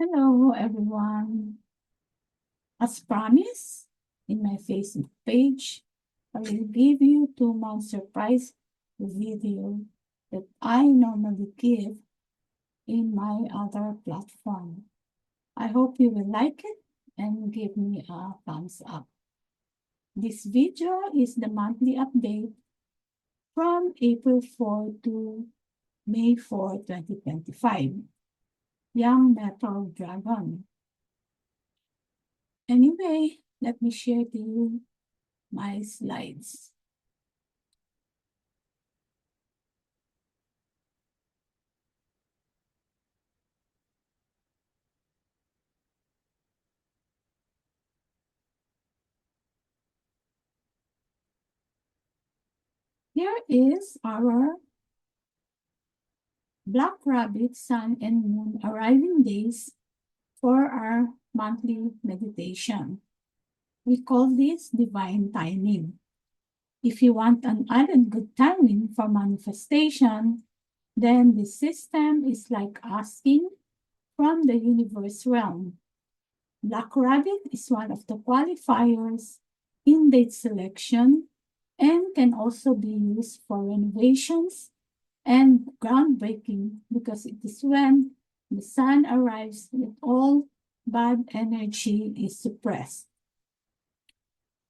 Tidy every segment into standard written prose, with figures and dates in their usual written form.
Hello, everyone. As promised, in my Facebook page, I will give you 2 month surprise video that I normally give in my other platform. I hope you will like it and give me a thumbs up. This video is the monthly update from April 4 to May 4, 2025. Young Metal Dragon. Anyway, let me share to you my slides. Here is our Black Rabbit, Sun, and Moon arriving days for our monthly meditation. We call this divine timing. If you want an added good timing for manifestation, then the system is like asking from the universe realm. Black Rabbit is one of the qualifiers in date selection and can also be used for renovations and groundbreaking because it is when the sun arrives that all bad energy is suppressed.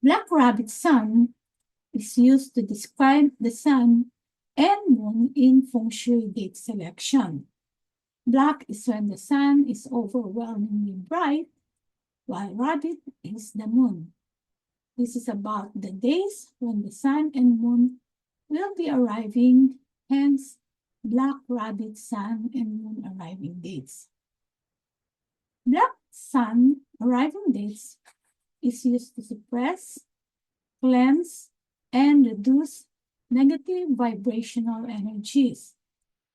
Black Rabbit Sun is used to describe the sun and moon in feng shui date selection. Black is when the sun is overwhelmingly bright, while rabbit is the moon. This is about the days when the sun and moon will be arriving, hence Black Rabbit, Sun, and Moon arriving dates. Black Sun arriving dates is used to suppress, cleanse, and reduce negative vibrational energies.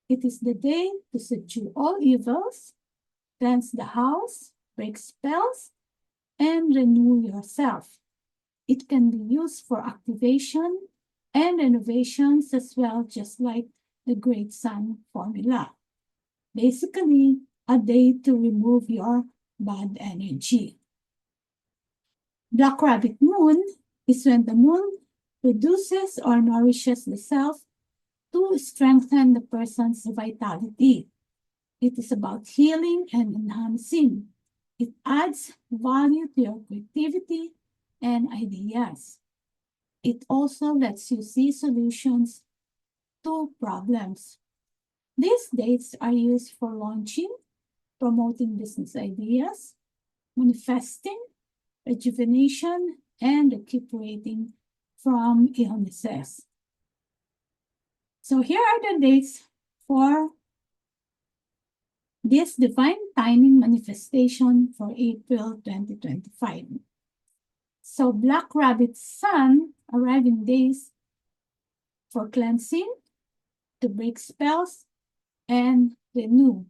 It is the day to subdue all evils, cleanse the house, break spells, and renew yourself. It can be used for activation and renovations as well, just like the Great Sun formula. Basically, a day to remove your bad energy. Black Rabbit Moon is when the moon produces or nourishes the self to strengthen the person's vitality. It is about healing and enhancing. It adds value to your creativity and ideas. It also lets you see solutions to problems. These dates are used for launching, promoting business ideas, manifesting, rejuvenation, and recuperating from illnesses. So here are the dates for this divine timing manifestation for April 2025. So Black Rabbit Sun arriving days for cleansing, to break spells, and renew.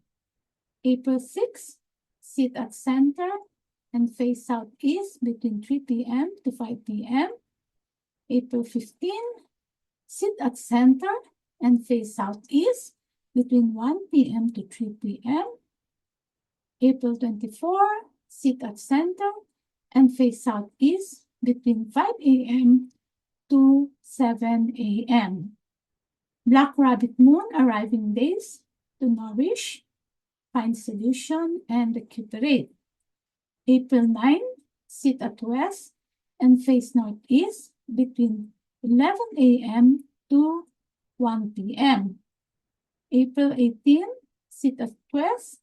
April 6, sit at center and face southeast between 3 p.m. to 5 p.m. April 15, sit at center and face southeast between 1 p.m. to 3 p.m. April 24, sit at center and face southeast between 5 a.m. to 7 a.m. Black Rabbit Moon arriving days to nourish, find solution, and recuperate. April 9, sit at west and face northeast between 11 a.m. to 1 p.m. April 18, sit at west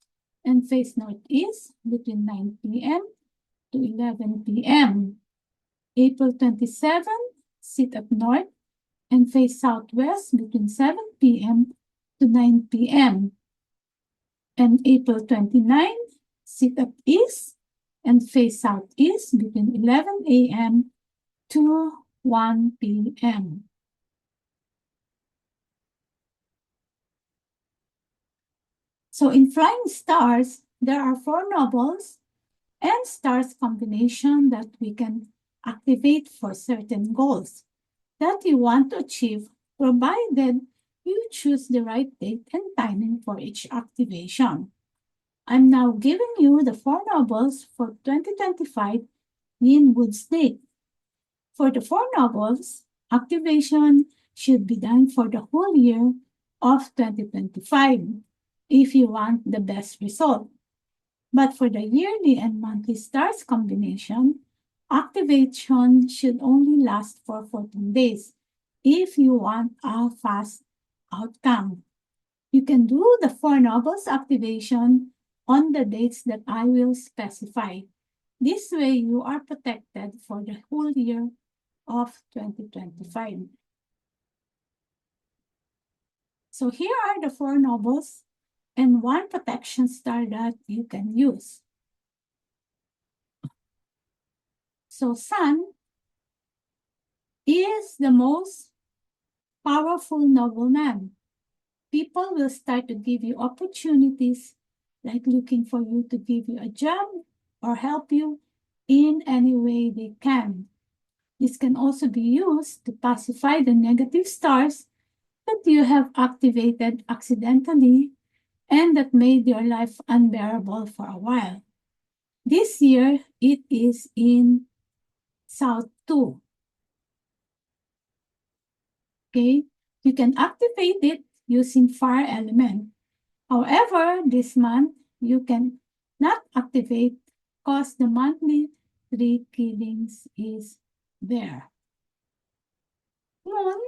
and face northeast between 9 p.m. to 11 p.m. April 27, sit at north and face southwest between 7 p.m. to 9 p.m. And April 29, sit at east and face southeast between 11 a.m. to 1 p.m. So in flying stars, there are 4 nobles and stars combination that we can activate for certain goals that you want to achieve, provided you choose the right date and timing for each activation. I'm now giving you the four novels for 2025 in good state. For the four novels, activation should be done for the whole year of 2025 if you want the best result. But for the yearly and monthly stars combination, activation should only last for 14 days if you want a fast outcome. You can do the four novels activation on the dates that I will specify. This way, you are protected for the whole year of 2025. So here are the four novels and one protection star that you can use. So Sun is the most powerful nobleman. People will start to give you opportunities, like looking for you to give you a job or help you in any way they can. This can also be used to pacify the negative stars that you have activated accidentally and that made your life unbearable for a while. This year, it is in South 2. Okay, you can activate it using fire element. However, this month, you can not activate because the monthly 3 killings is there. Moon,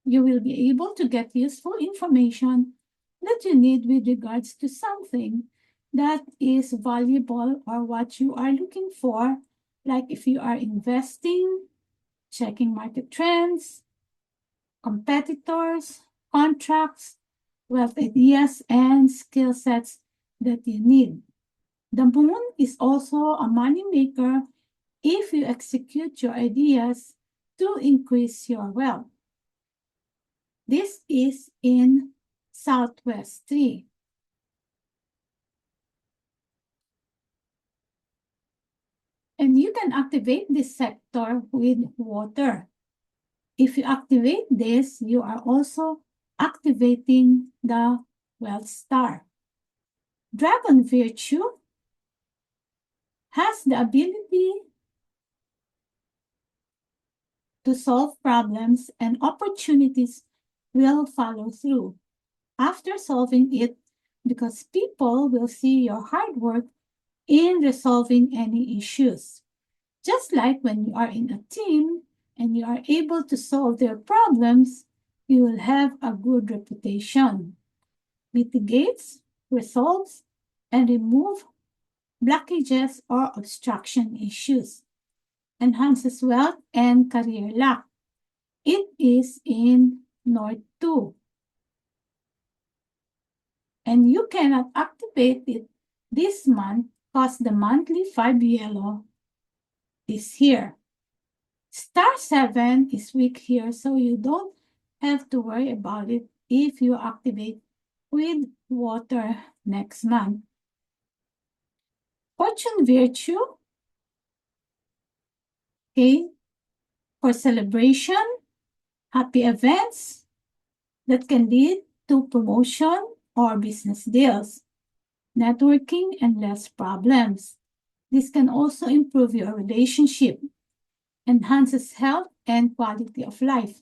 you will be able to get useful information that you need with regards to something that is valuable or what you are looking for, like if you are investing, checking market trends, competitors, contracts, wealth ideas, and skill sets that you need. The moon is also a money maker if you execute your ideas to increase your wealth. This is in Southwest 3. And you can activate this sector with water. If you activate this, you are also activating the wealth star. Dragon virtue has the ability to solve problems and opportunities will follow through after solving it because people will see your hard work in resolving any issues. Just like when you are in a team and you are able to solve their problems, you will have a good reputation. Mitigates, resolves, and remove blockages or obstruction issues. Enhances wealth and career luck. It is in North 2. And you cannot activate it this month because the monthly 5 yellow is here. Star 7 is weak here, so you don't have to worry about it if you activate with water next month. Fortune virtue, okay, for celebration, happy events that can lead to promotion or business deals, networking, and less problems. This can also improve your relationship, enhances health and quality of life.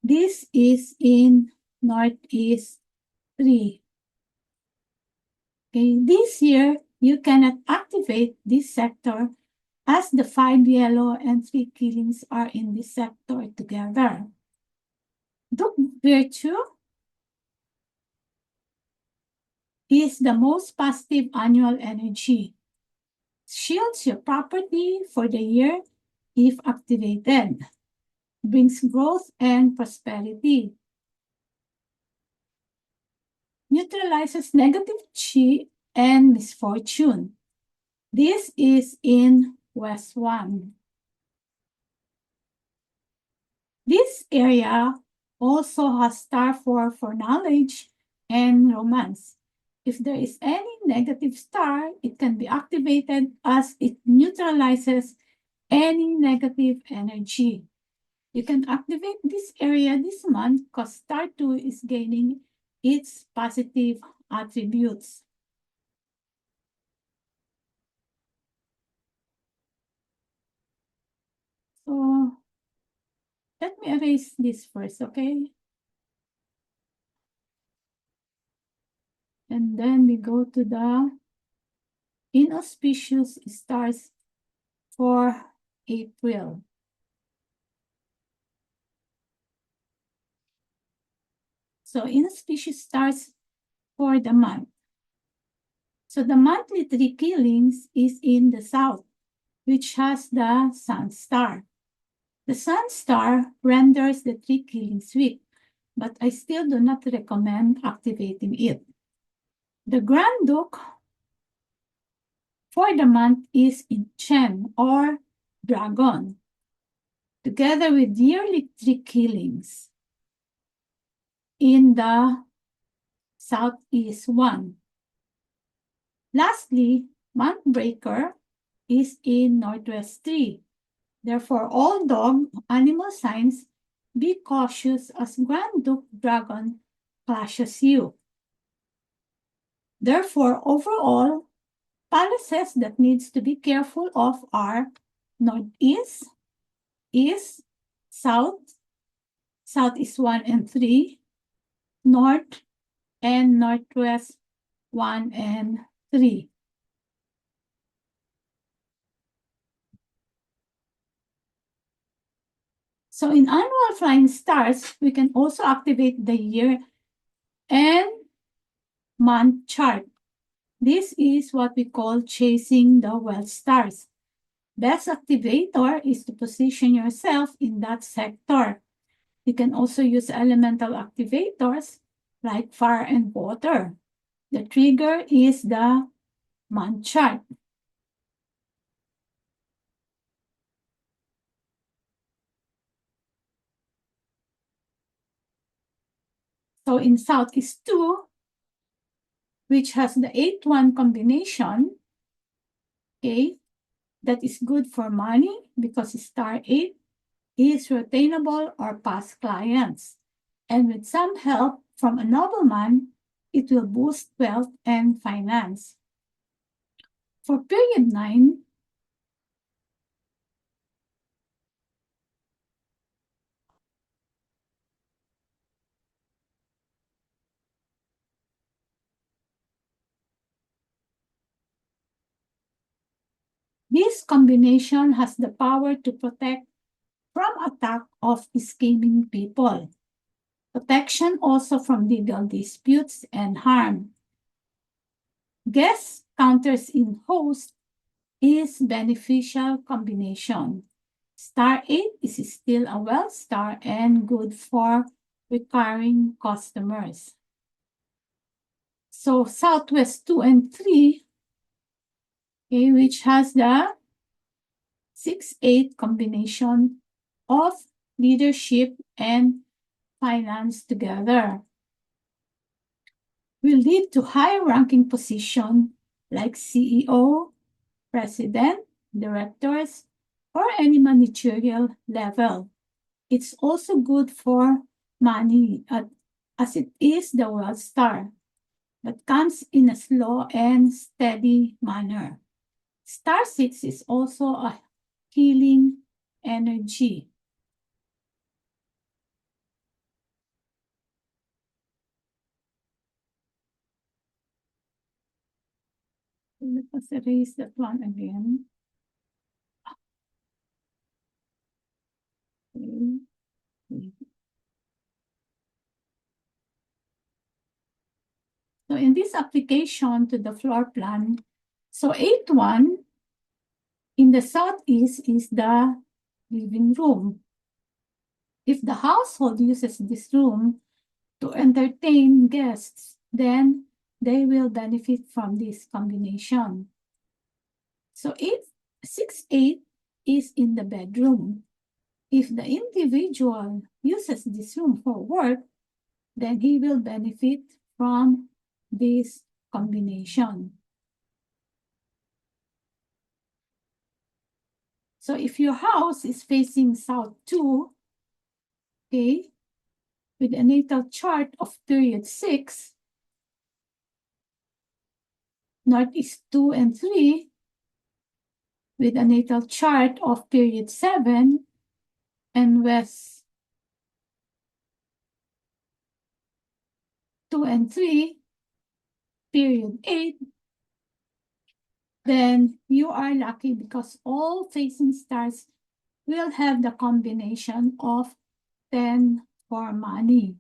This is in Northeast 3. Okay, this year, you cannot activate this sector as the 5 yellow and 3 killings are in this sector together. Duke virtue is the most positive annual energy. Shields your property for the year if activated. Brings growth and prosperity. Neutralizes negative chi and misfortune. This is in West 1. This area also has star 4 for knowledge and romance. If there is any negative star, it can be activated as it neutralizes any negative energy. You can activate this area this month because star 2 is gaining its positive attributes. So let me erase this first, okay? And then we go to the inauspicious stars for April. So inauspicious stars for the month. So the monthly tree killings is in the south, which has the sun star. The sun star renders the tree killings weak, but I still do not recommend activating it. The Grand Duke for the month is in Qmen or dragon, together with yearly tree killings in the southeast one. Lastly, month breaker is in northwest 3. Therefore, all dog animal signs, be cautious as Grand Duke Dragon clashes you. Therefore, overall, palaces that needs to be careful of are northeast, east, south, southeast 1 and 3, north, and northwest 1 and 3. So in annual flying stars, we can also activate the year and month chart. This is what we call chasing the wealth stars. Best activator is to position yourself in that sector. You can also use elemental activators like fire and water. The trigger is the month chart. So in Southeast 2, which has the 8-1 combination, okay, that is good for money because star 8 is retainable or past clients. And with some help from a nobleman, it will boost wealth and finance. For period 9, this combination has the power to protect from attack of scheming people. Protection also from legal disputes and harm. Guest counters in host is beneficial combination. Star 8 is still a wealth star and good for recurring customers. So Southwest 2 and 3, okay, which has the 6-8 combination of leadership and finance together, will lead to high-ranking position like CEO, president, directors, or any managerial level. It's also good for money as it is the wealth star, but comes in a slow and steady manner. Star 6 is also a healing energy. Let us erase that one again. Okay. So in this application to the floor plan, so 8-1 in the southeast is the living room. If the household uses this room to entertain guests, then they will benefit from this combination. So 6-8 is in the bedroom. If the individual uses this room for work, then he will benefit from this combination. So if your house is facing south 2, okay, with a natal chart of period 6, Northeast 2 and 3, with a natal chart of period 7, and West 2 and 3, period 8, then you are lucky because all facing stars will have the combination of 10 for money.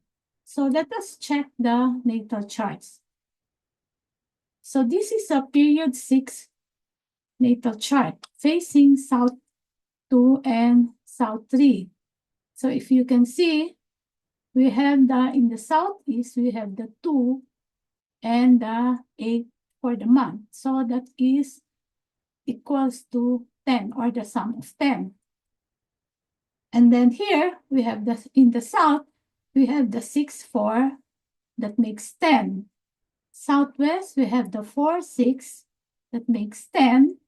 So let us check the natal charts. So this is a period 6 natal chart facing South 2 and South 3. So if you can see, we have in the southeast, we have the 2 and the 8 for the month. So that is equals to 10, or the sum of 10. And then here we have in the south, we have the 6, 4 that makes 10. Southwest, we have the 4, 6 that makes 10.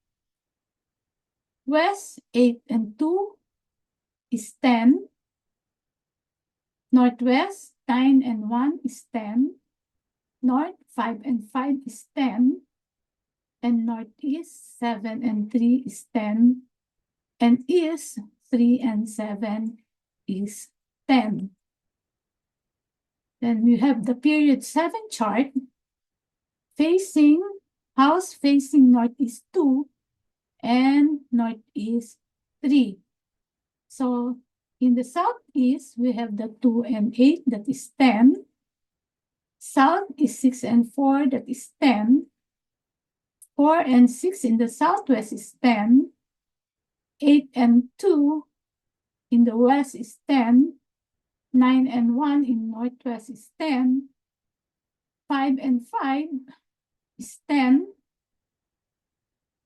West, 8 and 2 is 10. Northwest, 9 and 1 is 10. North, 5 and 5 is 10. And Northeast, 7 and 3 is 10. And East, 3 and 7 is 10. Then we have the period 7 chart house facing Northeast 2 and Northeast 3. So in the southeast, we have the 2 and 8, that is 10. South is 6 and 4, that is 10. 4 and 6 in the southwest is 10. 8 and 2 in the west is 10. 9 and 1 in northwest is 10. 5 and 5 is 10.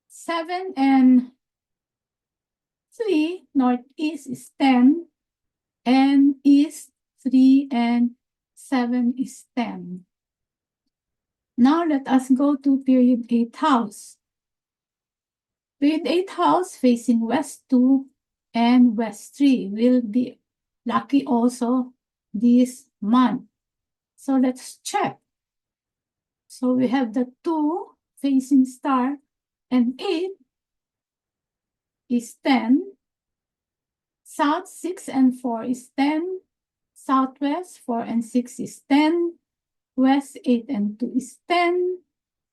7 and 3 northeast is 10. And east 3 and 7 is 10. Now let us go to period 8 house. Period 8 house facing west 2 and west 3 will be lucky also this month. So let's check. So we have the 2 facing star and 8 is 10. South 6 and 4 is 10. Southwest 4 and 6 is 10. West 8 and 2 is 10.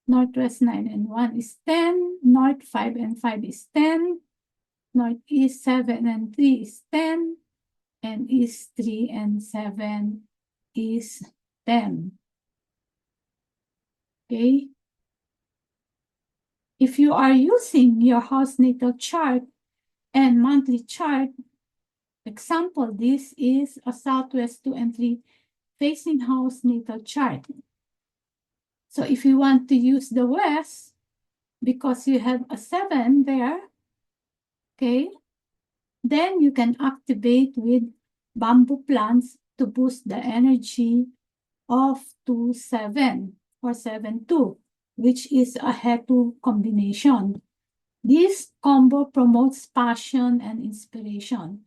Northwest 9 and 1 is 10. North 5 and 5 is 10. Northeast 7 and 3 is 10. And East 3 and 7 is 10. Okay. If you are using your house natal chart and monthly chart, example, this is a Southwest 2 and 3 facing house natal chart. So if you want to use the west, because you have a 7 there, okay, then you can activate with bamboo plants to boost the energy of 2-7 or 7-2, which is a Hetu combination. This combo promotes passion and inspiration.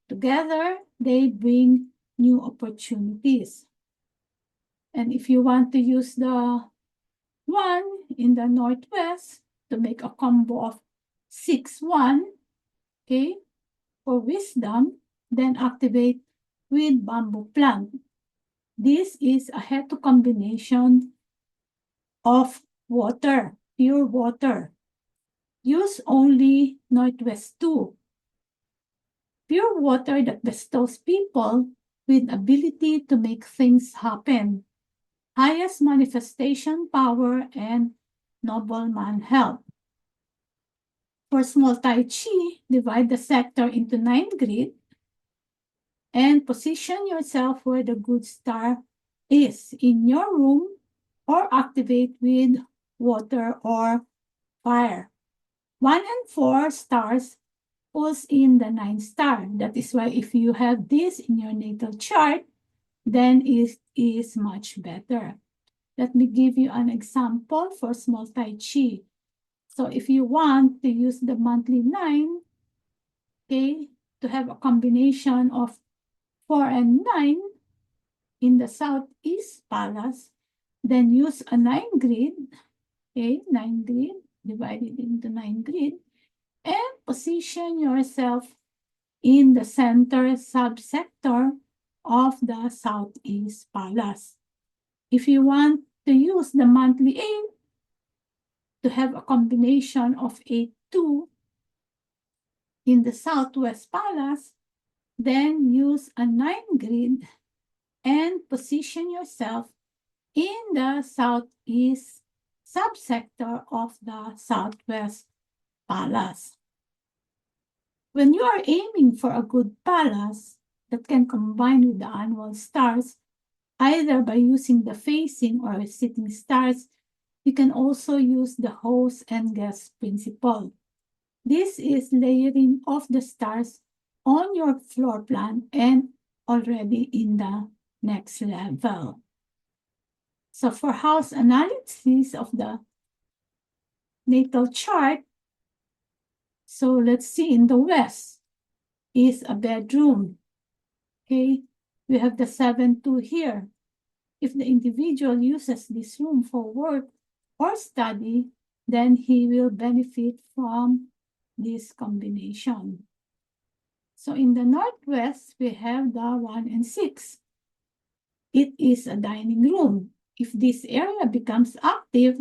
Together, they bring new opportunities. And if you want to use the 1 in the northwest to make a combo of 6-1, okay, for wisdom, then activate with bamboo plant. This is a Hetu combination of water, pure water. Use only northwest 2. Pure water that bestows people with ability to make things happen. Highest manifestation power and noble man health. For small Tai Chi, divide the sector into 9 grid and position yourself where the good star is in your room or activate with water or fire. 1 and 4 stars pulls in the 9 star. That is why if you have this in your natal chart, then it is much better. Let me give you an example for small Tai Chi. So if you want to use the monthly 9, okay, to have a combination of 4 and 9, in the southeast palace, then use a 9 grid, okay, 9 grid, divided into 9 grid, and position yourself in the center subsector of the southeast palace. If you want to use the monthly 8 to have a combination of 8, 2 in the southwest palace, then use a 9 grid and position yourself in the southeast subsector of the southwest palace. When you are aiming for a good palace that can combine with the annual stars, either by using the facing or sitting stars, you can also use the host and guest principle. This is layering of the stars on your floor plan and already in the next level. So for house analysis of the natal chart, so let's see, in the west is a bedroom. Okay, we have the 7-2 here. If the individual uses this room for work or study, then he will benefit from this combination. So in the northwest, we have the 1 and 6. It is a dining room. If this area becomes active,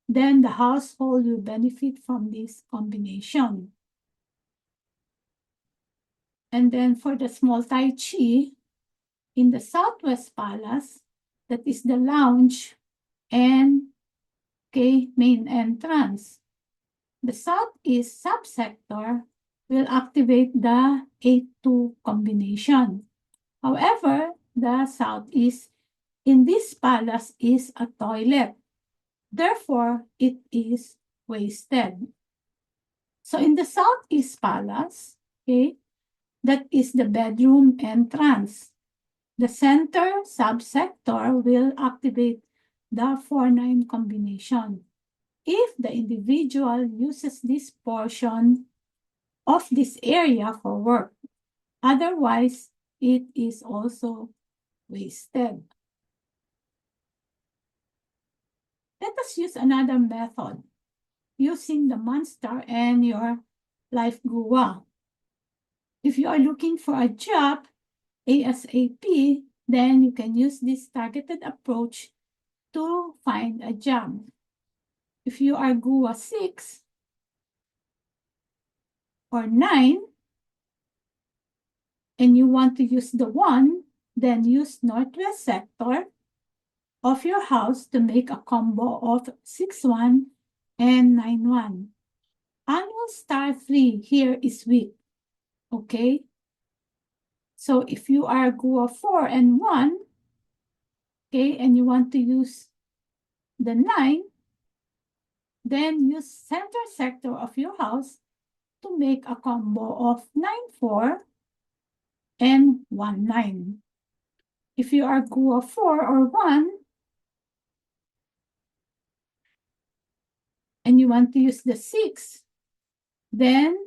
then the household will benefit from this combination. And then for the small Tai Chi, in the southwest palace, that is the lounge and main entrance. The southeast subsector will activate the 8-2 combination. However, the southeast in this palace is a toilet. Therefore, it is wasted. So in the southeast palace, that is the bedroom entrance. The center subsector will activate the 4-9 combination. If the individual uses this portion of this area for work, otherwise it is also wasted. Let us use another method using the monster and your life gua. If you are looking for a job ASAP, then you can use this targeted approach to find a job. If you are GUA 6 or 9 and you want to use the 1, then use northwest sector of your house to make a combo of 6-1 and 9-1. Annual star 3 here is weak, okay? So if you are GUA 4 and 1, okay, and you want to use the 9, then use center sector of your house to make a combo of 9-4 and 1-9. If you are GUA 4 or 1, and you want to use the 6, then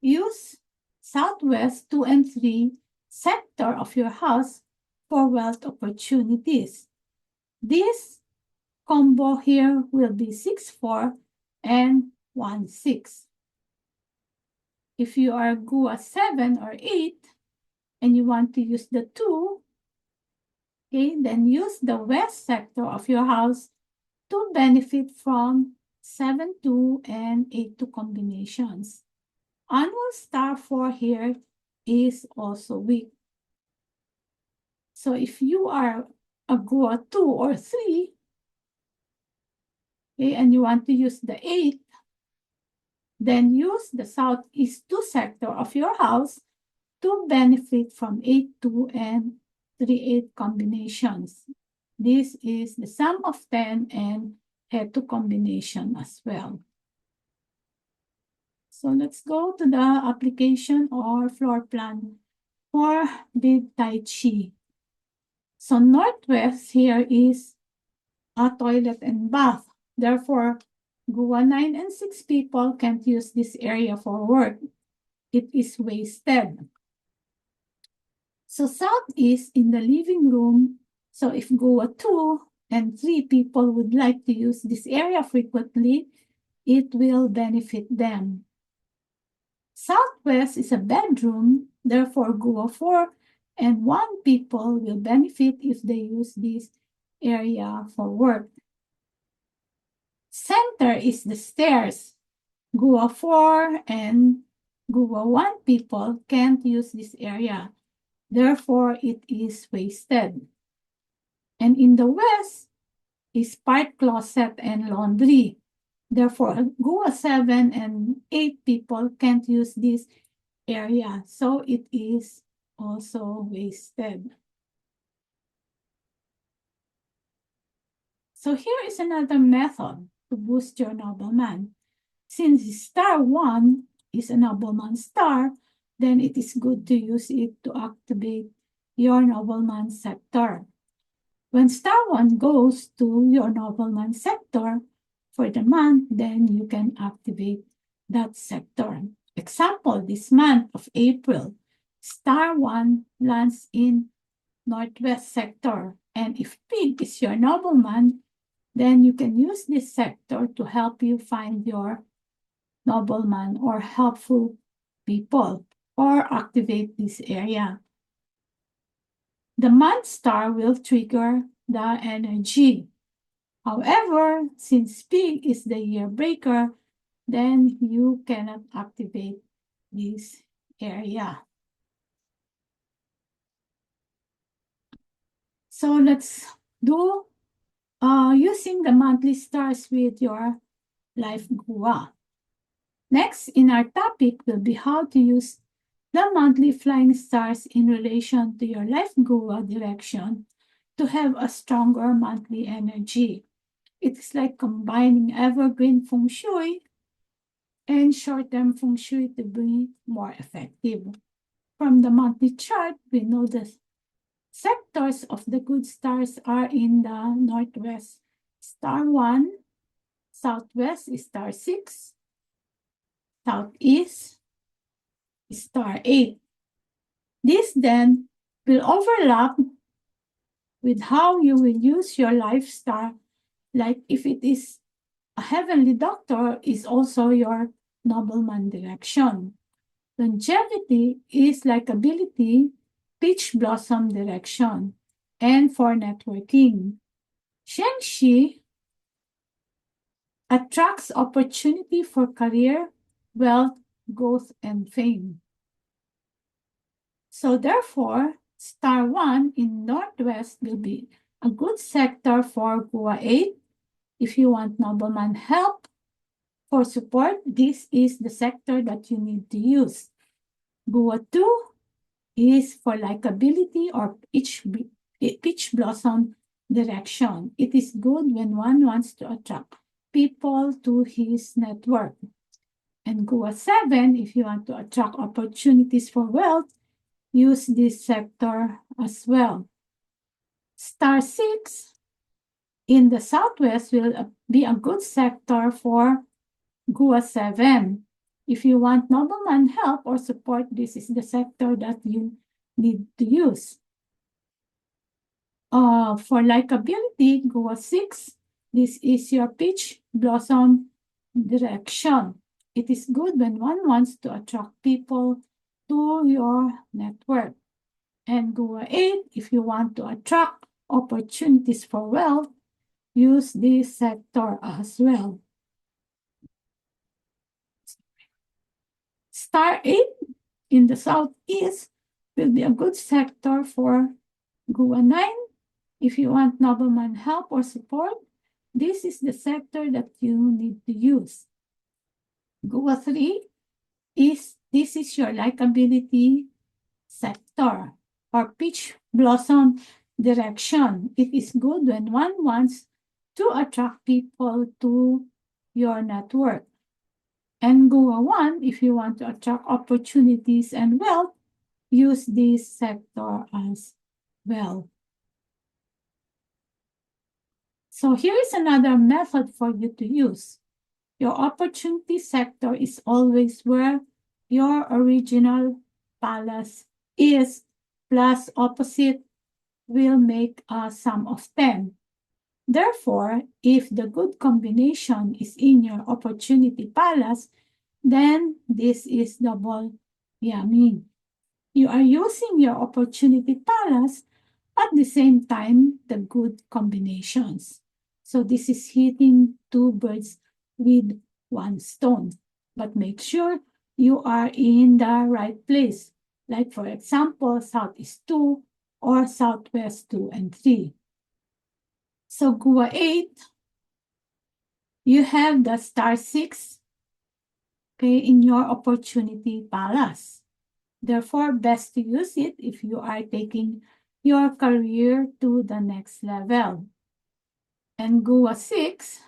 use southwest 2 and 3 sector of your house for wealth opportunities. This combo here will be 6-4 and 1-6. If you are GUA 7 or 8 and you want to use the 2, okay, then use the west sector of your house to benefit from 7-2 and 8-2 combinations. Annual star 4 here is also weak. So if you are a GUA 2 or 3, okay, and you want to use the 8, then use the southeast 2 sector of your house to benefit from 8-2 and 3-8 combinations. This is the sum of 10 and head-to combination as well. So let's go to the application or floor plan for big Tai Chi. So northwest here is a toilet and bath. Therefore, GUA 9 and 6 people can't use this area for work. It is wasted. So south is in the living room. So if GUA 2 and 3 people would like to use this area frequently, it will benefit them. Southwest is a bedroom, therefore GUA 4 and 1 people will benefit if they use this area for work. Center is the stairs. GUA 4 and GUA 1 people can't use this area. Therefore, it is wasted. And in the west is part closet and laundry. Therefore, GUA 7 and 8 people can't use this area. So it is also wasted. So here is another method to boost your nobleman. Since star 1 is a nobleman star, then it is good to use it to activate your nobleman sector. When star 1 goes to your nobleman sector for the month, then you can activate that sector. Example, this month of April, star 1 lands in northwest sector. And if pig is your nobleman, then you can use this sector to help you find your nobleman or helpful people or activate this area. The month star will trigger the energy. However, since pig is the year breaker, then you cannot activate this area. So let's do using the monthly stars with your life GUA. Next in our topic will be how to use the monthly flying stars in relation to your life GUA direction to have a stronger monthly energy. It is like combining evergreen feng shui and short-term feng shui to be more effective. From the monthly chart, we know the sectors of the good stars are in the northwest. Star 1, southwest is star 6, southeast is star 8. This then will overlap with how you will use your life star. Like if it is a heavenly doctor, is also your nobleman direction. Longevity is like ability, peach blossom direction, and for networking. Shengxi attracts opportunity for career, wealth, growth, and fame. So therefore, star 1 in northwest will be a good sector for GUA 8. If you want nobleman help for support, this is the sector that you need to use. GUA 2 is for likability or peach blossom direction. It is good when one wants to attract people to his network. And GUA 7, if you want to attract opportunities for wealth, use this sector as well. Star 6 in the southwest will be a good sector for GUA 7. If you want nobleman help or support, this is the sector that you need to use. For likability, GUA 6, this is your peach blossom direction. It is good when one wants to attract people to your network. And GUA 8, if you want to attract opportunities for wealth, use this sector as well. Star 8 in the southeast will be a good sector for GUA 9. If you want nobleman help or support, this is the sector that you need to use. GUA 3 is your likability sector or peach blossom direction. It is good when one wants to attract people to your network. And GUA 1, if you want to attract opportunities and wealth, use this sector as well. So here is another method for you to use. Your opportunity sector is always where your original palace is plus opposite will make a sum of 10. Therefore, if the good combination is in your opportunity palace, then this is double yamming. You are using your opportunity palace at the same time the good combinations. So this is hitting two birds with one stone. But make sure you are in the right place. Like for example, Southeast 2 or Southwest 2 and 3. So Gua 8, you have the star 6, okay, in your opportunity palace. Therefore, best to use it if you are taking your career to the next level. And Gua 6,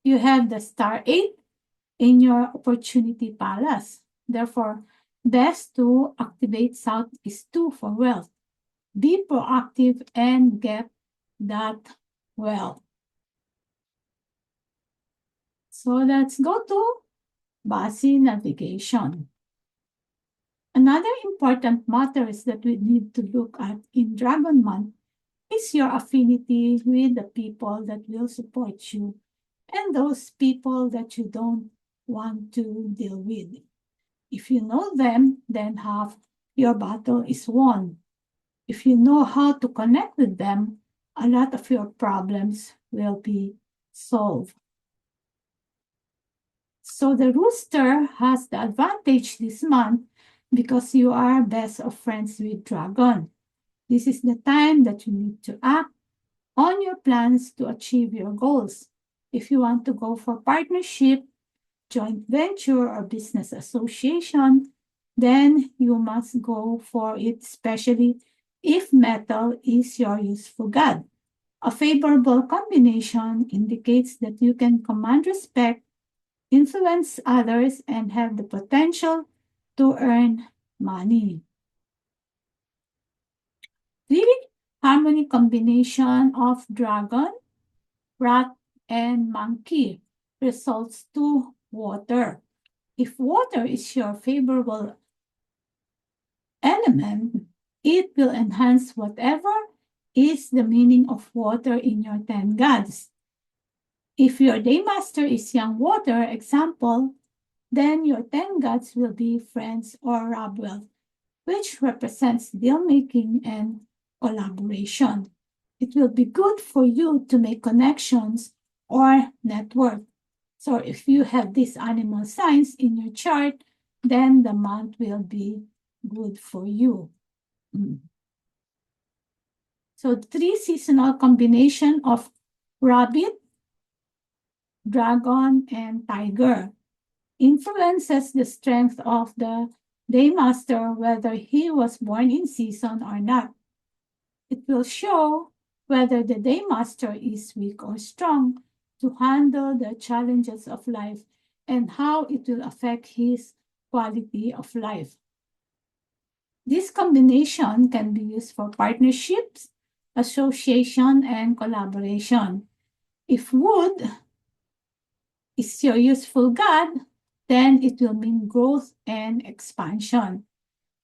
you have the star 8 in your opportunity palace. Therefore, best to activate Southeast 2 for wealth. Be proactive and get that wealth. So let's go to Basi navigation. Another important matter is that we need to look at in Dragon Month is your affinity with the people that will support you and those people that you don't want to deal with. If you know them, then half your battle is won. If you know how to connect with them, a lot of your problems will be solved. So the rooster has the advantage this month because you are best of friends with Dragon. This is the time that you need to act on your plans to achieve your goals. If you want to go for partnership, joint venture, or business association, then you must go for it, especially if metal is your useful god. A favorable combination indicates that you can command respect, influence others, and have the potential to earn money. The harmony combination of dragon, rat, and monkey results to water. If water is your favorable element, it will enhance whatever is the meaning of water in your 10 gods. If your daymaster is young water, example, then your 10 gods will be friends or rabwell, which represents deal-making and collaboration. It will be good for you to make connections or network. So if you have these animal signs in your chart, then the month will be good for you. So 3 seasonal combination of rabbit, dragon, and tiger influences the strength of the daymaster whether he was born in season or not. It will show whether the daymaster is weak or strong to handle the challenges of life and how it will affect his quality of life. This combination can be used for partnerships, association, and collaboration. If wood is your useful god, then it will mean growth and expansion.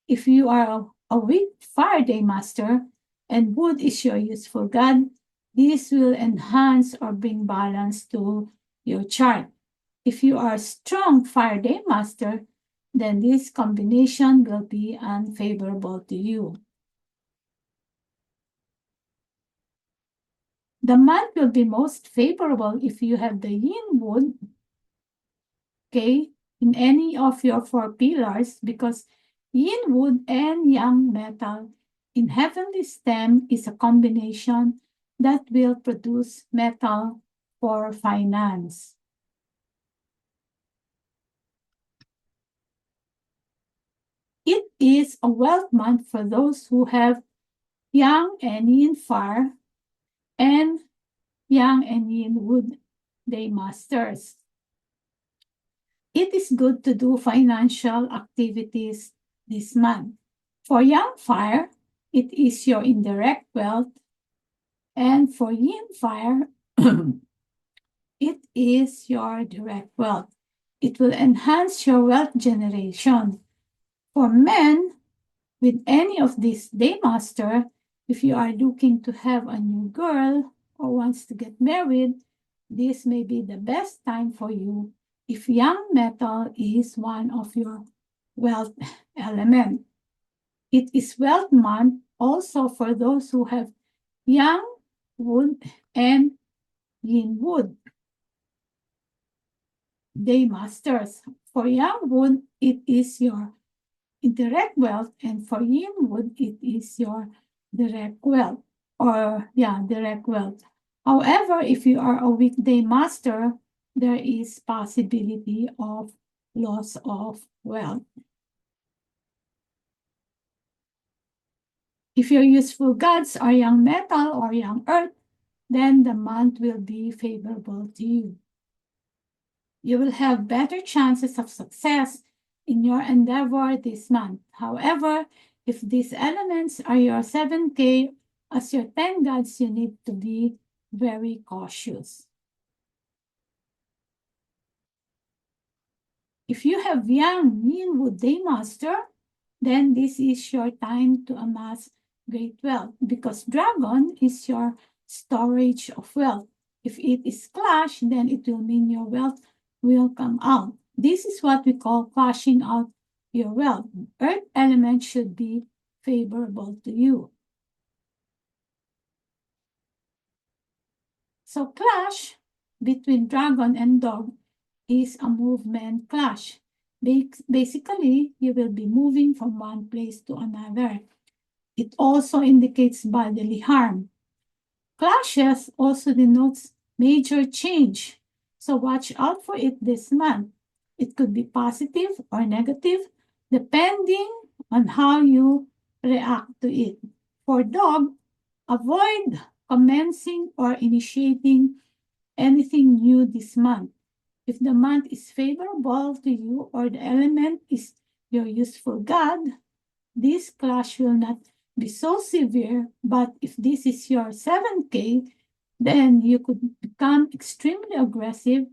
If you are a weak fire day master and wood is your useful god, this will enhance or bring balance to your chart. If you are a strong fire day master, then this combination will be unfavorable to you. The month will be most favorable if you have the yin wood, okay, in any of your 4 pillars, because yin wood and yang metal in heavenly stem is a combination that will produce metal for finance. It is a wealth month for those who have yang and yin fire and yang and yin wood day masters. It is good to do financial activities this month. For yang fire, it is your indirect wealth, and for yin fire, it is your direct wealth. It will enhance your wealth generation. For men, With any of these daymaster, if you are looking to have a new girl or wants to get married, this may be the best time for you if young metal is one of your wealth element. It is wealth month also for those who have young wood and yin wood. Daymasters. For young wood, it is your indirect wealth, and for yin wood, it is your direct wealth, direct wealth. However, if you are a weekday master, there is possibility of loss of wealth. If your useful gods are young metal or young earth, then the month will be favorable to you. You will have better chances of success in your endeavor this month. However, if these elements are your 7K as your 10 gods, you need to be very cautious. If you have young Yin Wood Daymaster, then this is your time to amass great wealth because dragon is your storage of wealth. If it is clash, then it will mean your wealth will come out. This is what we call clashing out your wealth. Earth element should be favorable to you. So clash between dragon and dog is a movement clash. Basically, you will be moving from one place to another. It also indicates bodily harm. Clashes also denotes major change, so watch out for it this month. It could be positive or negative, depending on how you react to it. For dog, avoid commencing or initiating anything new this month. If the month is favorable to you or the element is your useful god, this clash will not be so severe, but if this is your 7K, then you could become extremely aggressive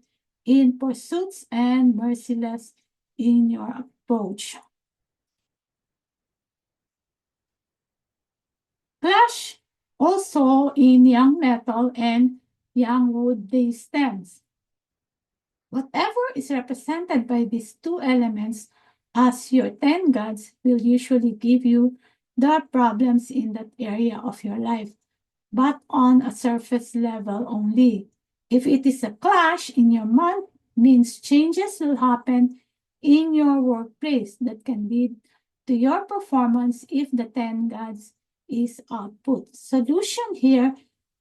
in pursuits and merciless in your approach. Clash also in young metal and young wood day stems. Whatever is represented by these two elements as your 10 gods will usually give you the problems in that area of your life, but on a surface level only. If it is a clash in your month, means changes will happen in your workplace that can lead to your performance if the 10 gods is output. Solution here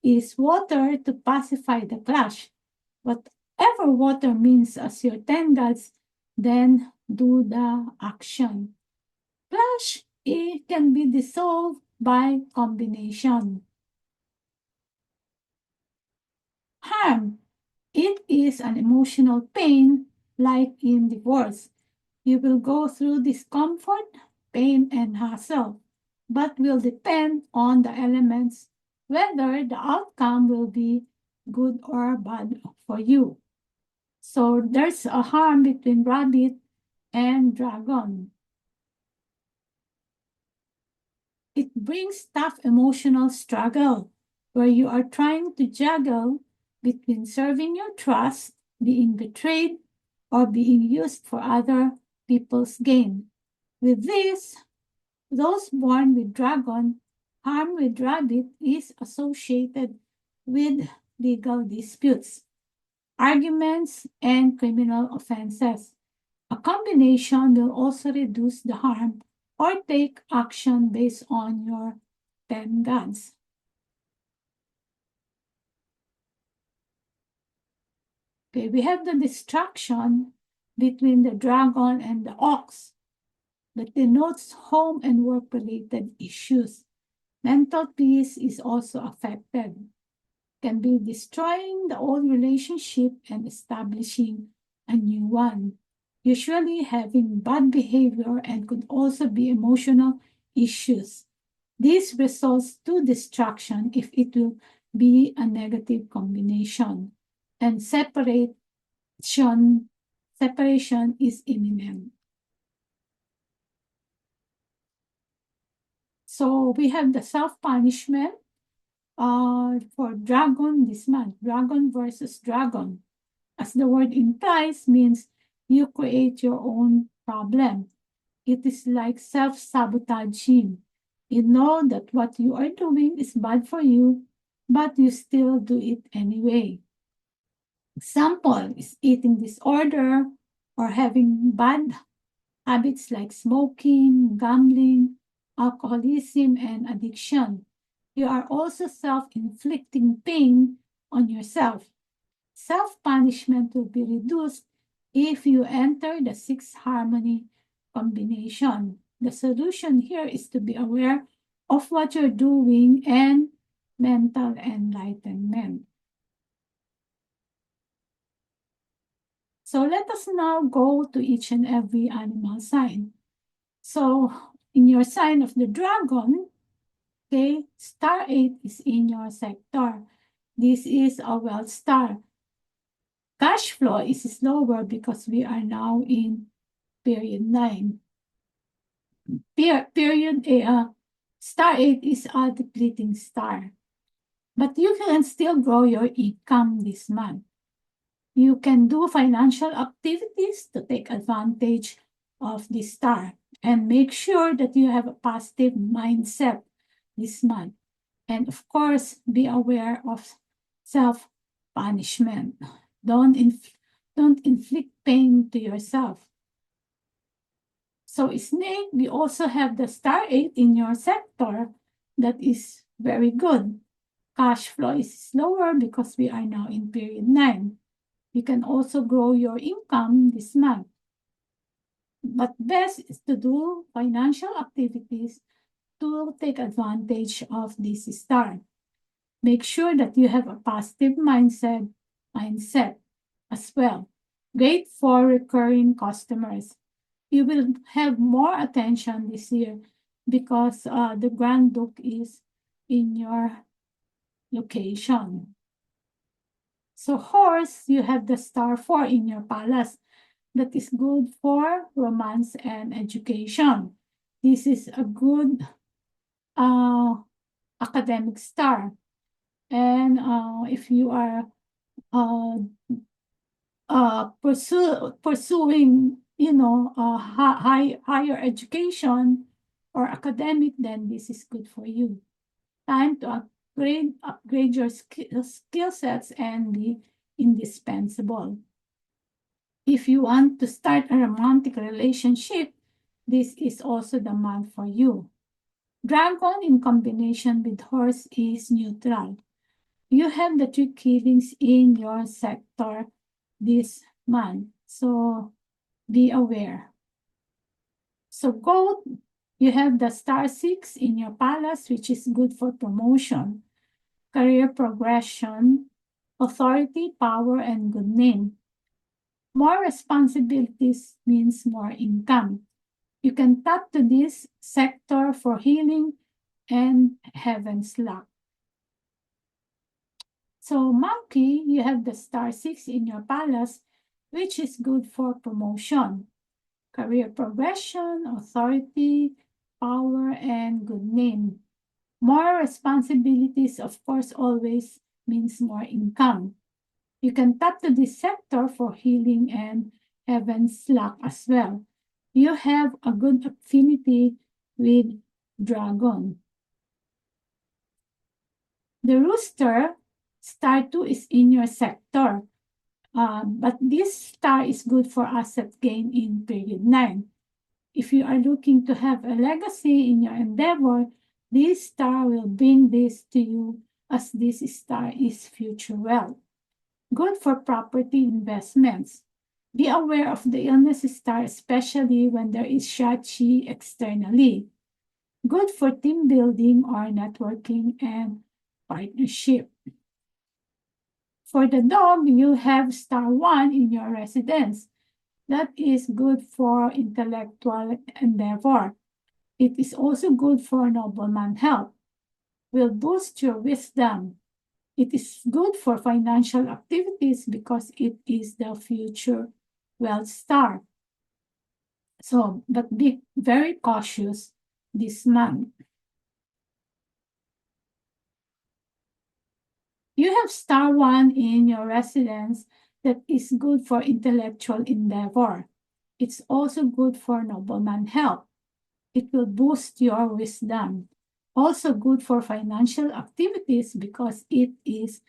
is water to pacify the clash. Whatever water means as your 10 gods, then do the action. Clash, it can be dissolved by combination. Harm, it is an emotional pain like in divorce. You will go through discomfort, pain, and hassle, but will depend on the elements whether the outcome will be good or bad for you. So there's a harm between rabbit and dragon. It brings tough emotional struggle where you are trying to juggle between serving your trust, being betrayed, or being used for other people's gain. With this, those born with dragon, harm with rabbit is associated with legal disputes, arguments, and criminal offenses. A combination will also reduce the harm or take action based on your 10 gods. Okay, we have the distraction between the dragon and the ox that denotes home and work-related issues. Mental peace is also affected. Can be destroying the old relationship and establishing a new one. Usually having bad behavior and could also be emotional issues. This results to distraction if it will be a negative combination. And separation is imminent. So we have the self-punishment for dragon this month, dragon versus dragon. As the word implies, means you create your own problem. It is like self-sabotaging. You know that what you are doing is bad for you, but you still do it anyway. Example is eating disorder or having bad habits like smoking, gambling, alcoholism, and addiction. You are also self-inflicting pain on yourself. Self-punishment will be reduced if you enter the six harmony combination. The solution here is to be aware of what you're doing and mental enlightenment. So let us now go to each and every animal sign. So in your sign of the dragon, okay, star 8 is in your sector. This is a wealth star. Cash flow is slower because we are now in period 9. Star 8 is a depleting star. But you can still grow your income this month. You can do financial activities to take advantage of this star and make sure that you have a positive mindset this month. And of course, be aware of self-punishment. Don't inflict pain to yourself. So snake, we also have the star 8 in your sector. That is very good. Cash flow is slower because we are now in period 9. You can also grow your income this month. But best is to do financial activities to take advantage of this star. Make sure that you have a positive mindset as well. Great for recurring customers. You will have more attention this year because the Grand Duke is in your location. So horse, you have the star 4 in your palace. That is good for romance and education. This is a good academic star. And if you are pursuing, higher education or academic, then this is good for you. Time to upgrade your skill sets and be indispensable. If you want to start a romantic relationship, this is also the month for you. Dragon in combination with horse is neutral. You have the 3 killings in your sector this month, so be aware. So goat, you have the star 6 in your palace, which is good for promotion, career progression, authority, power, and good name. More responsibilities means more income. You can tap to this sector for healing and heaven's luck. So monkey, you have the star 6 in your palace, which is good for promotion, career progression, authority, power, and good name. More responsibilities, of course, always means more income. You can tap to this sector for healing and heaven's luck as well. You have a good affinity with dragon. The rooster, star 2 is in your sector. But this star is good for asset gain in period 9. If you are looking to have a legacy in your endeavor, this star will bring this to you as this star is future wealth. Good for property investments. Be aware of the illness star, especially when there is Shachi externally. Good for team building or networking and partnership. For the dog, you have star 1 in your residence. That is good for intellectual endeavor. It is also good for nobleman health. Will boost your wisdom. It is good for financial activities because it is the future wealth star. So, but be very cautious this month. You have star 1 in your residence that is good for intellectual endeavor. It's also good for nobleman health. It will boost your wisdom. Also good for financial activities because it is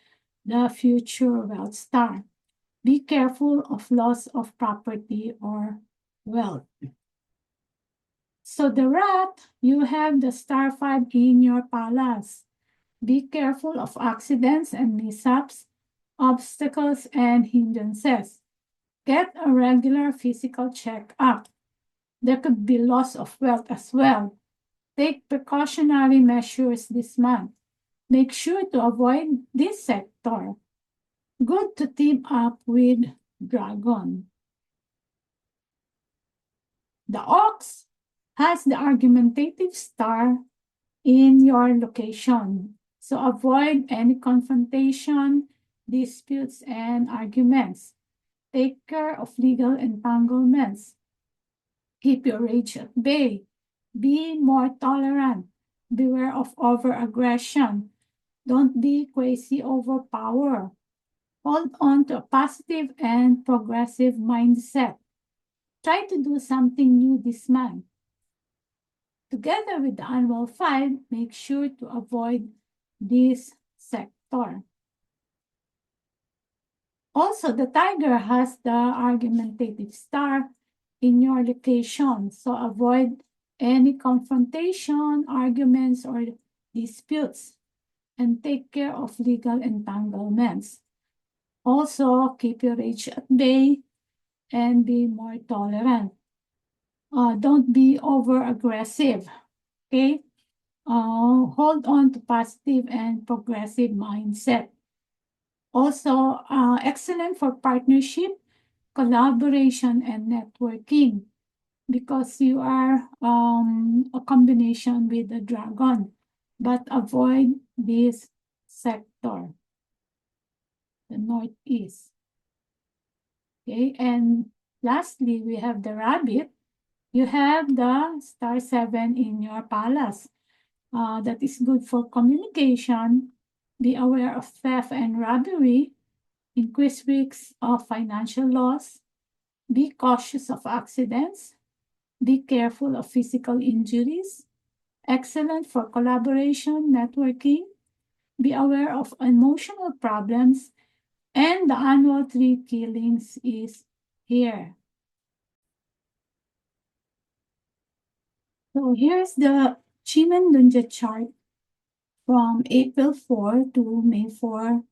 the future wealth star. Be careful of loss of property or wealth. So the rat, you have the star 5 in your palace. Be careful of accidents and mishaps, obstacles and hindrances. Get a regular physical checkup. There could be loss of wealth as well. Take precautionary measures this month. Make sure to avoid this sector. Good to team up with dragon. The ox has the argumentative star in your location. So avoid any confrontation, disputes, and arguments. Take care of legal entanglements. Keep your rage at bay. Be more tolerant. Beware of over-aggression. Don't be crazy over power. Hold on to a positive and progressive mindset. Try to do something new this month. Together with the annual 5, make sure to avoid this sector. Also, the tiger has the argumentative star in your location, so avoid any confrontation, arguments, or disputes, and take care of legal entanglements. Also, keep your rage at bay and be more tolerant. Don't be over-aggressive, okay? Hold on to positive and progressive mindset. Also, excellent for partnership, collaboration, and networking because you are a combination with the dragon, but avoid this sector, the northeast. Okay, and lastly, we have the rabbit. You have the star 7 in your palace. That is good for communication. Be aware of theft and robbery. Increased risks of financial loss. Be cautious of accidents. Be careful of physical injuries. Excellent for collaboration, networking. Be aware of emotional problems. And the annual 3 killings is here. So here's the Qmen Dun Jia chart from April 4 to May 4,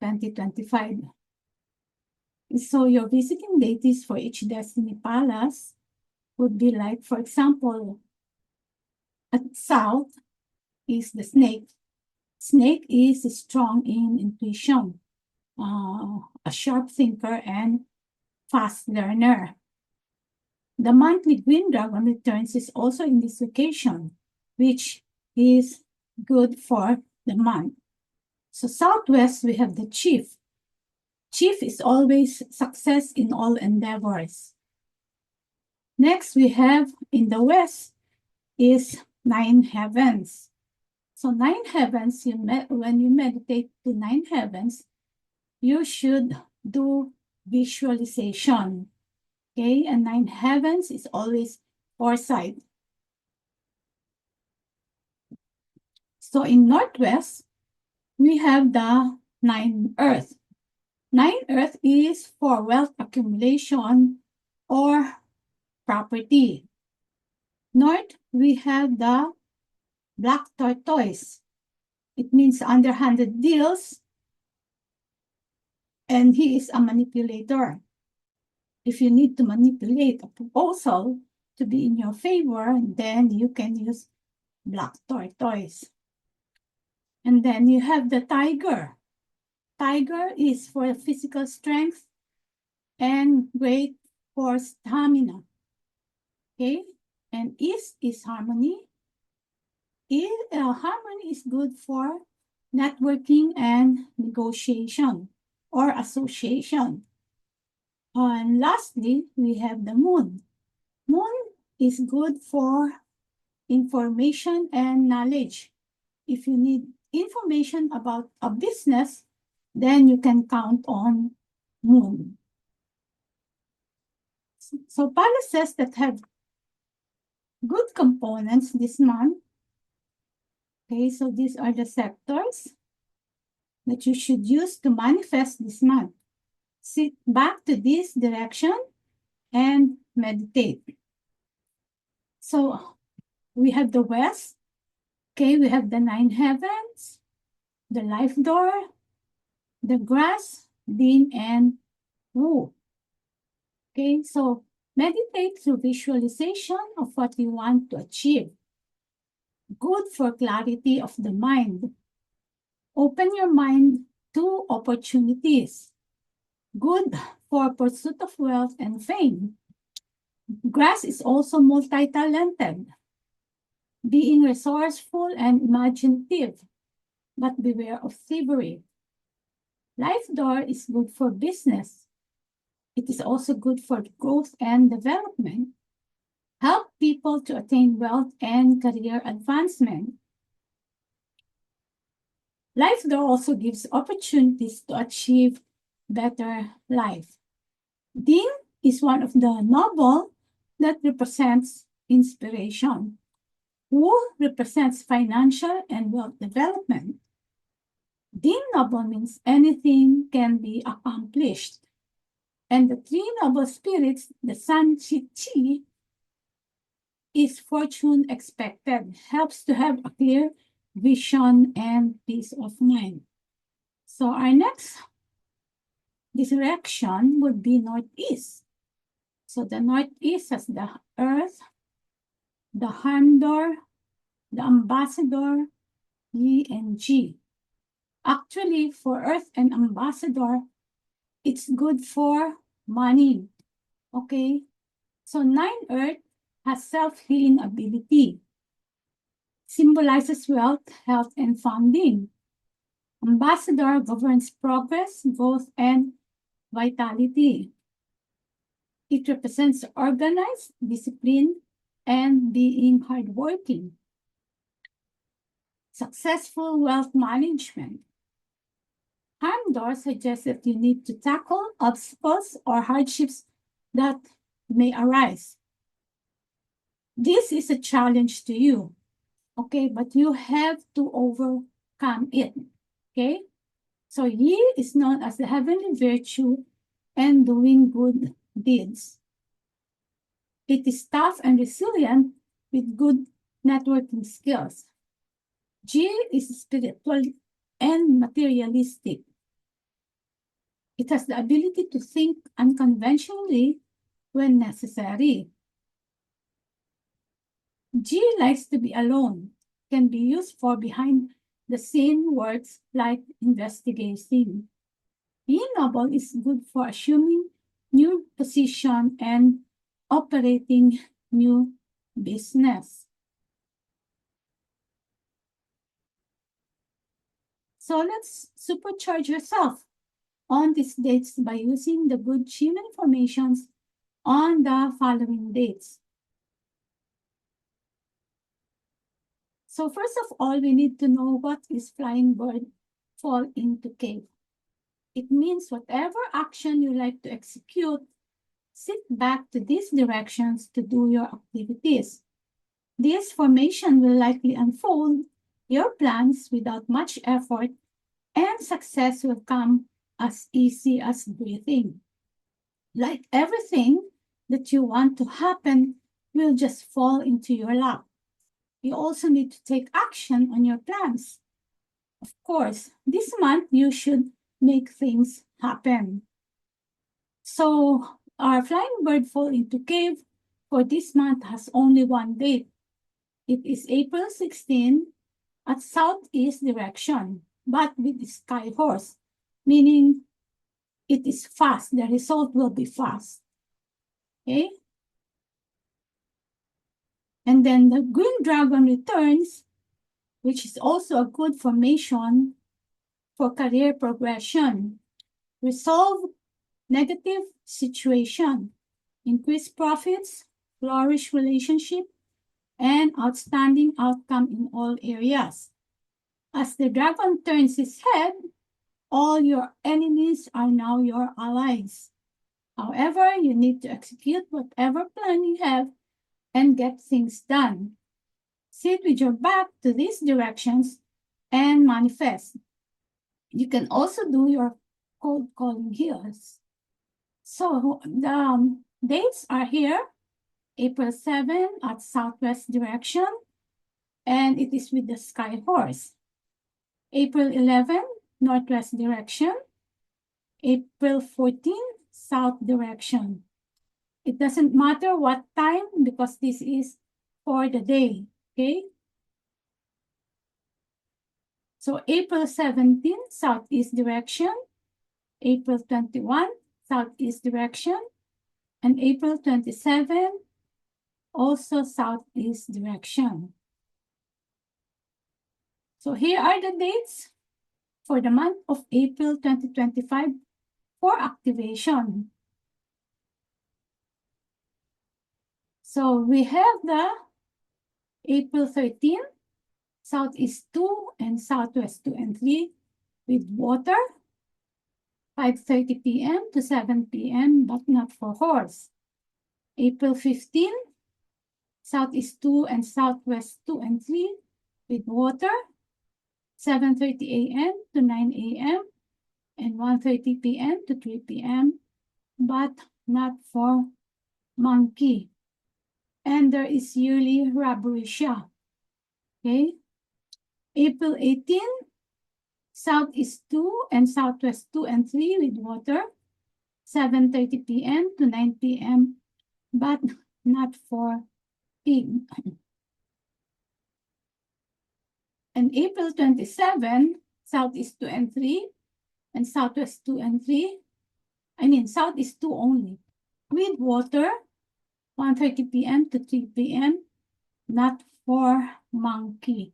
2025. So your visiting deities for each destiny palace would be like, for example, at south is the snake. Snake is strong in intuition, a sharp thinker, and fast learner. The monthly green dragon returns is also in this location, which is good for the month. So southwest, we have the chief. Chief is always success in all endeavors. Next, we have in the west is 9 heavens. So 9 heavens, when you meditate to 9 heavens, you should do visualization. Okay, and 9 heavens is always foresight. So in northwest, we have the 9 earth. 9 earth is for wealth accumulation or property. North, we have the black tortoise. It means underhanded deals, and he is a manipulator. If you need to manipulate a proposal to be in your favor, then you can use black tortoise. And then you have the tiger. Tiger is for physical strength and great for stamina. Okay, and east is harmony. Harmony is good for networking and negotiation or association. And lastly, we have the moon. Moon is good for information and knowledge. If you need information about a business, then you can count on Moon. So policies that have good components this month. Okay, so these are the sectors that you should use to manifest this month. Sit back to this direction and meditate. So we have the West. Okay, we have the 9 heavens, the life door, the grass, Din, and Wu. Okay, so meditate through visualization of what you want to achieve. Good for clarity of the mind. Open your mind to opportunities. Good for pursuit of wealth and fame. Grass is also multi-talented, being resourceful and imaginative, but beware of thievery. Life door is good for business. It is also good for growth and development. Help people to attain wealth and career advancement. Life door also gives opportunities to achieve better life. Din is one of the noble that represents inspiration. Wu represents financial and wealth development. Din noble means anything can be accomplished. And the 3 noble spirits, the Sun, Qi, is fortune expected, helps to have a clear vision and peace of mind. So our next direction would be northeast. So the northeast has the earth, the harm door, the ambassador, Yi and Ji. Actually, for earth and ambassador, it's good for money. Okay? So 9 earth has self-healing ability. Symbolizes wealth, health, and funding. Ambassador governs progress, growth, and vitality. It represents organized, discipline, and being hardworking. Successful wealth management. Harm door suggests that you need to tackle obstacles or hardships that may arise. This is a challenge to you, okay? But you have to overcome it, okay? So Yi is known as the heavenly virtue and doing good deeds. It is tough and resilient with good networking skills. Ji is spiritual and materialistic. It has the ability to think unconventionally when necessary. Ji likes to be alone, can be used for behind the scene works like investigating. Being noble is good for assuming new position and operating new business. So let's supercharge yourself on these dates by using the good Qmen informations on the following dates. So first of all, we need to know what is flying bird fall into cave. It means whatever action you like to execute, sit back to these directions to do your activities. This formation will likely unfold your plans without much effort, and success will come as easy as breathing. Like everything that you want to happen will just fall into your lap. You also need to take action on your plans. Of course, this month you should make things happen. So our flying bird fall into cave for this month has only one date. It is April 16 at southeast direction, but with sky horse, meaning it is fast. The result will be fast. Okay? And then the green dragon returns, which is also a good formation for career progression. Resolve negative situation, increase profits, flourish relationship, and outstanding outcome in all areas. As the dragon turns his head, All your enemies are now your allies. However, you need to execute whatever plan you have and get things done. Sit with your back to these directions and manifest. You can also do your cold calling here. So the dates are here. April 7 at southwest direction, and it is with the sky horse. April 11, northwest direction. April 14, south direction. It doesn't matter what time because this is for the day, okay? So April 17, southeast direction. April 21, southeast direction. And April 27, also southeast direction. So here are the dates for the month of April 2025 for activation. So we have the April 13, southeast 2 and southwest 2 and 3 with water, 5:30 p.m. to 7 p.m., but not for horse. April 15, southeast 2 and southwest 2 and 3 with water, 7:30 a.m. to 9 a.m. and 1:30 p.m. to 3 p.m., but not for monkey. And there is yearly Raburisha. Okay. April 18, southeast 2 and southwest 2 and 3 with water, 7:30 p.m. to 9 p.m., but not for pig. And April 27, southeast 2 and 3 and southwest 2 and 3, southeast 2 only, with water, 1:30 p.m. to 3 p.m., not for monkey.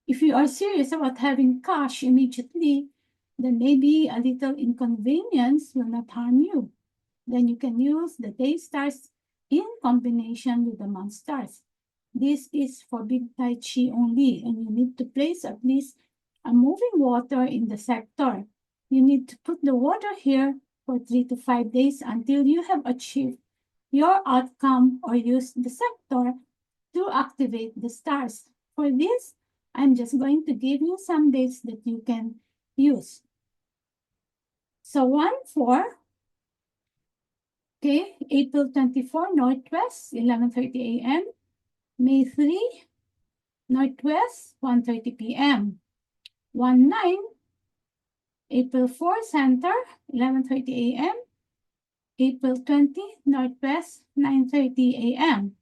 If you are serious about having cash immediately, then maybe a little inconvenience will not harm you. Then you can use the day stars in combination with the month stars. This is for big Tai Chi only, and you need to place at least a moving water in the sector. You need to put the water here for 3 to 5 days until you have achieved your outcome or use the sector to activate the stars. For this, I'm just going to give you some dates that you can use. So 1-4, okay, April 24, northwest, 11:30 a.m. May 3, northwest, 1:30 p.m. 1-9, April 4, center, 11:30 a.m. April 20, northwest, 9:30 a.m.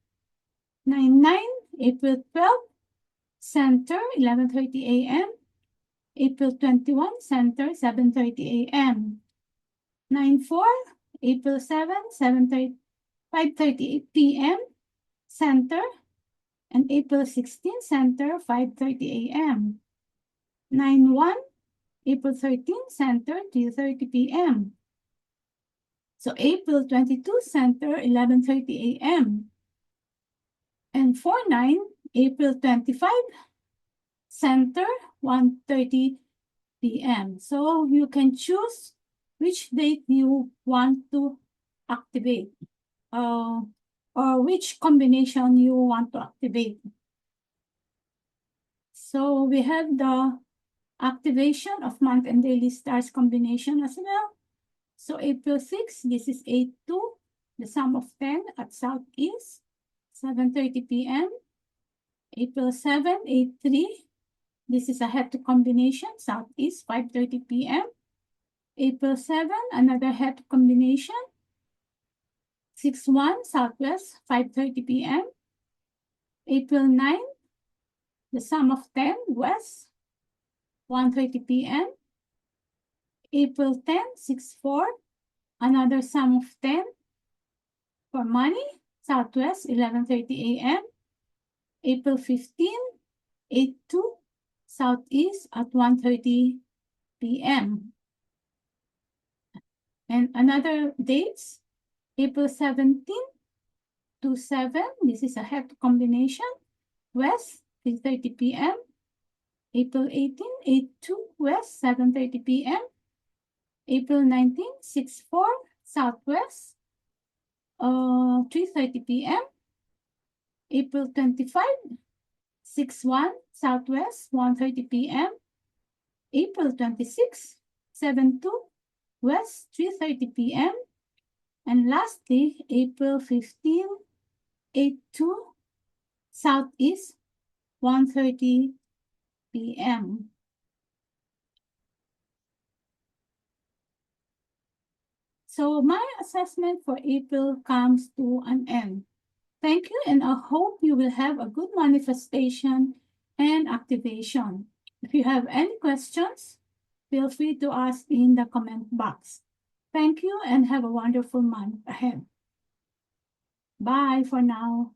9-9, April 12, center, 11:30 a.m. April 21, center, 7:30 a.m. 9-4, April 7, 5:30 p.m. center, and April 16, center, 5:30 a.m. 9-1, April 13, center, 2:30 p.m. So April 22, center, 11:30 a.m. And 4-9, April 25, center, 1:30 p.m. So you can choose which date you want to activate, or which combination you want to activate. So we have the activation of month and daily stars combination as well. So April 6, this is 8-2, the sum of 10 at southeast, 7:30 p.m. April 7, 8-3, this is a head-to combination, southeast, 5:30 p.m. April 7, another head combination, 6-1, southwest, 5:30 p.m. April 9, the sum of 10, west, 1:30 p.m. April 10, 6-4, another sum of 10 for money, southwest, 11:30 a.m. April 15, 8-2, southeast at 1:30 p.m. And another dates, April 17 to 7, this is a head combination, west, 3:30 p.m. April 18, 82 West, 7:30 p.m. April 19, 64 Southwest, 3:30 p.m. April 25, 61 Southwest, 1:30 p.m. April 26, 72 West, 3:30 p.m. And lastly, April 15, 82 Southeast, 1:30 p.m. So my assessment for April comes to an end. Thank you, and I hope you will have a good manifestation and activation. If you have any questions, feel free to ask in the comment box. Thank you and have a wonderful month ahead. Bye for now.